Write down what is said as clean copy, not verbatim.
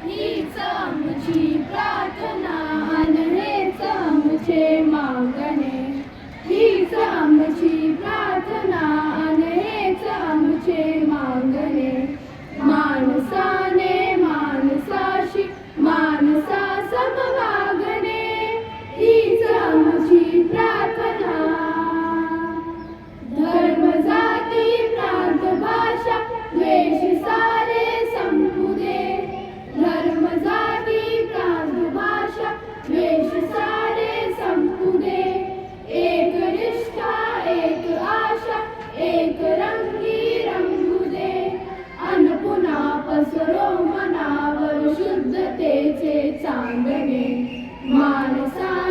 हीच आमची प्रार्थना आणि हेच आमचे मागणे. हीच आमची प्रार्थना आणि हेच आमचे मागणे. माणसाने माणसाशी माणसा समवागणे. हीच आमची प्रार्थना. धर्म जाती प्रांत भाषा द्वेष सारे संपू दे. धर्म जाती प्रांत भाषा द्वेष सारे संपू दे. एक निष्ठा एक आशा एक रंगी रंगू दे. अन पुन्हा पसरो मनावर शुद्धतेचे चांदणे. माणसा